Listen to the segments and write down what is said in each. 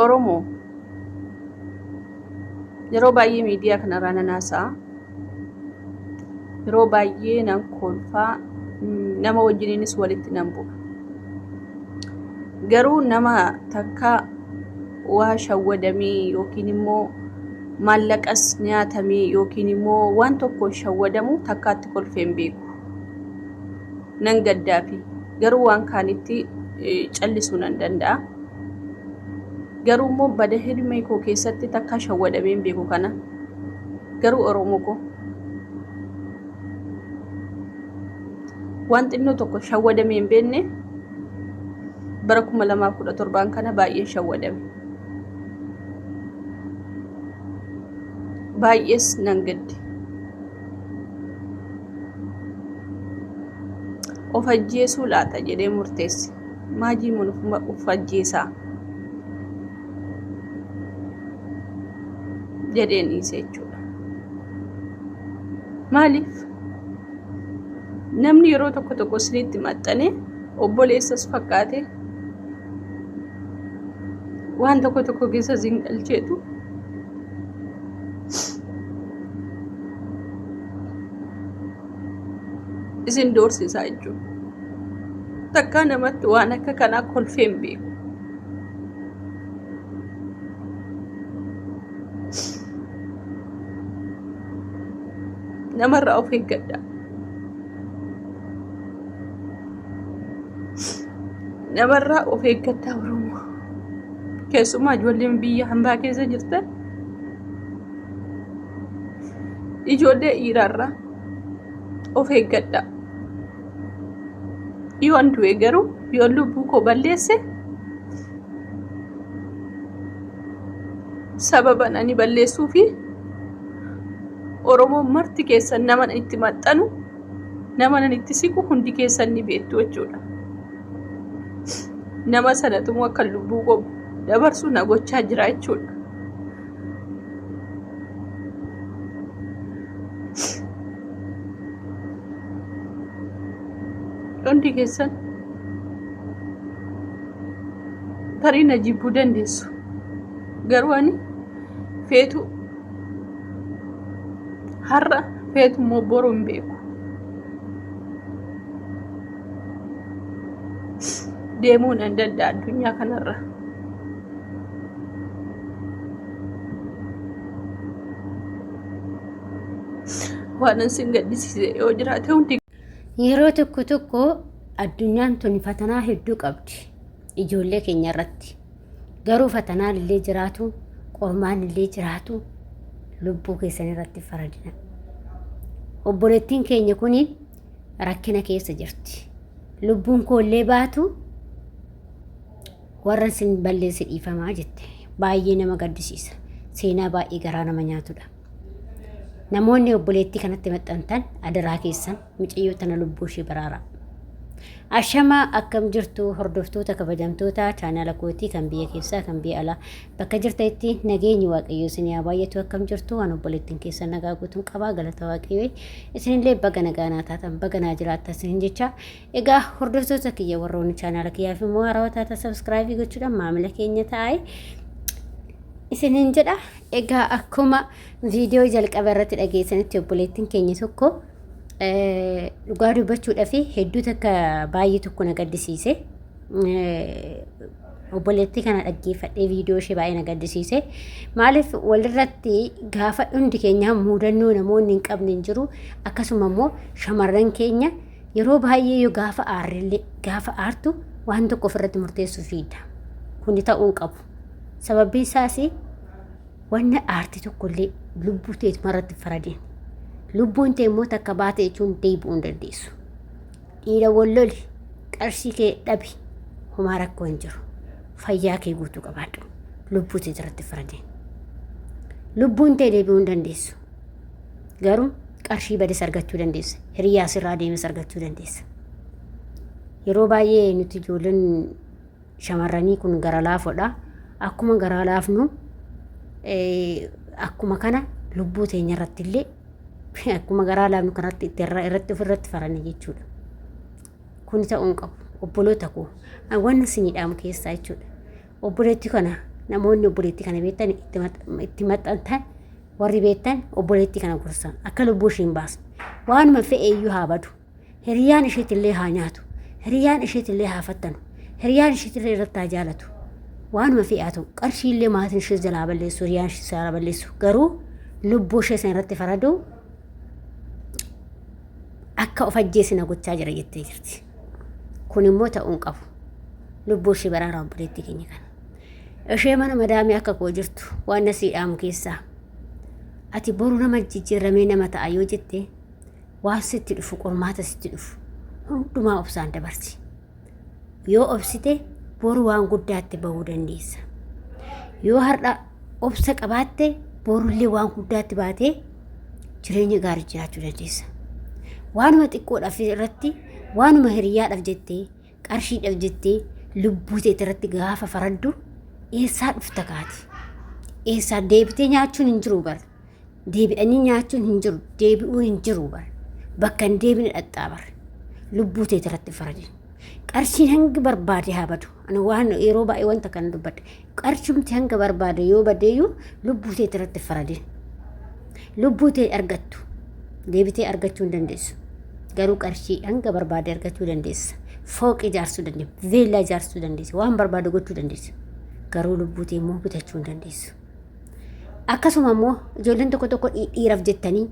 Oromoo yeroo baay'ee miidiyaa kanarraa nan haasa'a. Yeroo baay'ee nan kolfaa, nama wajjiniinis walitti nan bu'a. Garuu nama takka waa shawwadamee yookiin immoo maallaqas nyaatamee yookiin immoo waan tokkoon shawwadamu takkaatti kolfee hin beeku. Nan gaddaafi garuu waan kaanitti callisuu nan danda'a. Garuu immoo bada hirmee koo keessatti takka shawwadamee hin beeku kana. Garuu Oromoo koo waan xinnoo tokko shawwadamee hin beekne bara 2017 kana baay'ee shawwadame. Baay'ees nan gadde. Of ajjeesuu laata jedhee murteesse. Maajii mun of ajjeesaa jedheen dhiise jechuudha. Maaliif namni yeroo tokko tokko isinitti maxxane obboleessas fakkaate waan tokko tokko keessa isin galcheetu isin doorsisaa jechuudha. Takkaa namatti waan akka kanaa kolfee hin beeku. Namarraa of eeggadhaa. Namarraa of eeggadhaa Oromoo. Keessumaa ijoolleen biyya hambaa keessa jirtan ijoollee dhiiraarraa of eeggadhaa. Yoon du'e garuu yoon lubbuu koo balleesse sababan ani balleessuu fi Oromoon marti keessan nama itti maxxanu, nama itti siqu hundi keessan ni beektu jechuudha. Nama sanatu akka lubbuu koo dabarsu na gochaa jira jechuudha. Hundi keessan tarii na jibbuu dandeessu. Garuu ani feetu har'a feetu immoo boru hin beeku. Deemuu nan danda'a addunyaa kanarra. Waan isin gaddisiise yoo jiraate hundi yeroo tokko tokko addunyaan tun fatanaa hedduu qabdi ijoollee keenya irratti. Garuu fatanaan illee jiraatu, qormaan illee jiraatu lubbuu keessan irratti faradina. Obboleettiin keenya kuni rakkina keessa jirti. Lubbuun koollee baatu warra sin balleesse dhiifamaa jette. Baay'ee nama gaddisiisa. Seenaa baay'ee garaa nama nyaatudha. Namoonni obboleettii kanatti maxxantan adaraa keessan mucayyoo tana lubbuu ishee baraaraa. Ashamaa akkam jirtu hordoftoota kabajamtoota chaanaala kootii kan biyya keessaa kan biyya alaa bakka jirtanitti nageenyi waaqayyoo isin haa baay'atu. Akkam jirtu waan obboleettiin keessan nagaa guutuun qabaa galata waaqayyoo isinillee baga nagaa naa taatan baga naa jiraattan isin jecha. Egaa hordoftoota kiyya warroonni chaanaala kiyyaaf immoo haarawaa taatan sabskraaybii gochuudhaan maamila keenya ta'aa isinin jedha. Egaa akkuma viidiyoo jalqaba irratti dhageessanitti obboleettiin keenya tokko dhugaa dubbachuudhaaf hedduu takka baay'ee tokko na gaddisiise. Obboleettii kana dhaggeeffadhee viidiyoo ishee baay'ee na gaddisiise. Maaliif walirratti gaafa hundi keenya muudannoo namoonni hin qabne hin jiru. Akkasuma immoo shamarran keenya yeroo baay'ee yoo gaafa aarrillee gaafa aartu waan tokko ofirratti murteessuufidha. Kuni ta'uu qabu. Sababni isaas wanna aartii tokkollee lubbuu teetu marratti faradeen. Lubbuun tee immoo takka baate jechuun deebi'uu hin dandeessu. Dhiira walloli qarshii kee dhabi homaa rakkoo hin jiru. Fayyaa kee guutuu qabaadhu. Lubbuu tee irratti faradeen. Lubbuun tee deebi'uu hin dandeessu. Garuu qarshii badis argachuu dandeessa. Hiriyaa sirraa deemes argachuu dandeessa. Yeroo baay'ee nuti ijoolleen shamarranii kun gara laafoodha. Akkuma garaa laafnu akkuma kana lubbuu teenya irratti illee akkuma garaa laafnu kanatti irratti ofirratti faranne jechuudha. Kun ta'uu qabu obboloota koo waan isinidhaamu keessaa jechuudha. obboleetti kana namoonni obboleetti kana beektan itti maxxantan warri beektan obboleetti kana gorsan akka lubbuu isheen baasan waanuma fe'eeyyuu haa badu hiriyaan isheetillee haa nyaatu hiriyaan isheetillee haa fattanu hiriyaan isheetillee irratti haa jaalatu waanuma fe'aatu qarshiillee maatiin ishee jalaa balleessu hiriyaan ishee jalaa balleessu garuu lubbuu ishee san irratti faraduu akka of ajjeesina gochaa jira jettee jirti. Kun immoo ta'uun qabu. Lubbuu ishee baraaraa obboleetti keenya kana. Ishee mana madaamii akka koo jirtu waan asii dhaamu keessaa. Ati boru nama jijjiiramee nama ta'a yoo jettee waan sitti dhufu qormaata sitti dhufu hundumaa obsaan dabarsi. Yoo obsite boru waan guddaatti bahuu dandeessa. Yoo har'a obsa qabaatte borullee waan guddaatti baatee jireenya gaarii jiraachuu dandeessa. Waanuma xiqqoodhaaf irratti waanuma hiriyaadhaaf jettee qarshiidhaaf jettee lubbuu teet irratti gaafa faraddu eessaa dhufta kaati. Eessaa deebitee nyaachuun hin jiru bara. Deebi'anii nyaachuun hin jiru. Deebi'uun hin jiru bara. Bakka hin deebine dhadhaa bara. Lubbuu teet irratti faradin. Qarshiin hanga barbaade haa badu. Ani waan yeroo baay'ee wanta kana dubbadhe. Qarshumti hanga barbaade yoo badeeyyuu lubbuu teet irratti faradin. Lubbuu tee argattu. Deebitee argachuu hin dandeessu. Garuu qarshii hanga barbaade argachuu dandeessa. Fooqii ijaarsuu dandeessa. Veellaa ijaarsuu dandeessa. Waan barbaade gochuu dandeessa. Garuu lubbuu tee immoo bitachuu hin dandeessu. Akkasuma immoo ijoolleen tokko tokko dhiiraaf jettanii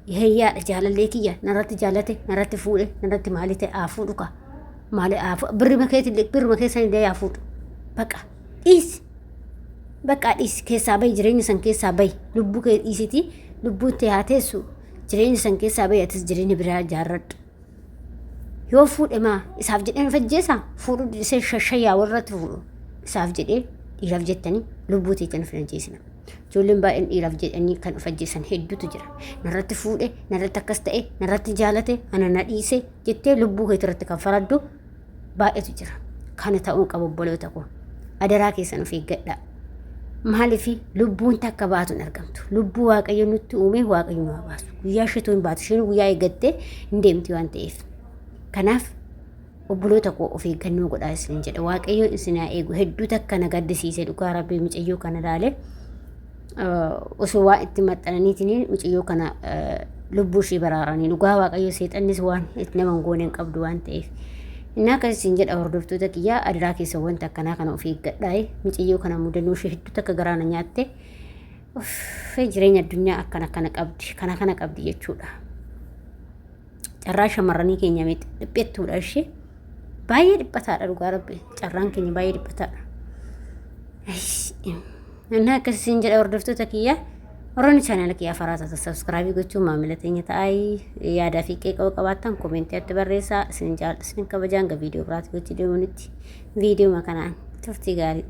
hiriyaadha jaalallee kiyya narratti jaalate narratti fuudhe narratti maali ta'e haa fuudhu ka maali haa fuudhu birrima keessan illee haa fuudhu baqa dhiisi baqa dhiisi keessaa bahi jireenya san keessaa bahi lubbuu kee dhiisiti lubbuu tee haa teessu jireenya san keessaa bahi atis jireenya biraa ijaarradhu yoo fuudhe maa isaaf jedhee fajjeessa fuudhu isee shashayyaa warratti fuudhu isaaf jedhee dhiiraaf jettanii lubbuu tee kan fajjeessina. Ijoolleen baay'een dhiiraaf jedhanii kan fajjeessan hedduutu jira. Narratti fuudhe, narratti akkas ta'e, narratti jaalate, ana na dhiise jettee lubbuu keetii irratti kan faraddu baay'eetu jira. Kana ta'uu qabu obboloota koo. Adaraa keessan of eeggadhaa. Maaliif lubbuun takka baatu hin argamtu. Lubbuu Waaqayyo nutti uume Waaqayyo nu haa baasu. Guyyaa isheetu hin baatu. Isheen guyyaa eeggattee hin deemti waan ta'eef. Kanaaf obboloota koo of eeggannoo godhaa isin jedha. Waaqayyo isin haa eegu. Hedduu takka na gaddisiise dhugaa Rabbii mucayyoo kana ilaalee. Osoo waan itti maxxananiitiin mucayyoo kana lubbuu ishee baraaranii dhugaa Waaqayyo seexannis waan itti nama hin goone hin qabdu waan ta'eef. Innaa akkasiin jedha hordoftoota kiyyaa adaraa keessa wanta akkanaa kana of eeggadhaa. Mucayyoo kana mudannoo ishee hedduu takka garaana nyaatte jireenya addunyaa akkana qabdi jechuudha. Carraa shamarranii keenya dhiphettuudha ishee baay'ee dhiphataadha dhugaa Rabbi carraan keenya baay'ee dhiphataadha. Innaa akkasiin jedha hordoftoota kiyyaa warroonni chaanaala kiyyaa faraatata sabskraabii gochuun maamila teenya ta'aa yaadaa fi qeeqa qabaattan koomentii barreessaa isin kabajaan viidiyoo biraatti gochuu deemuunitti viidiyoo kanaan turtii gaarii.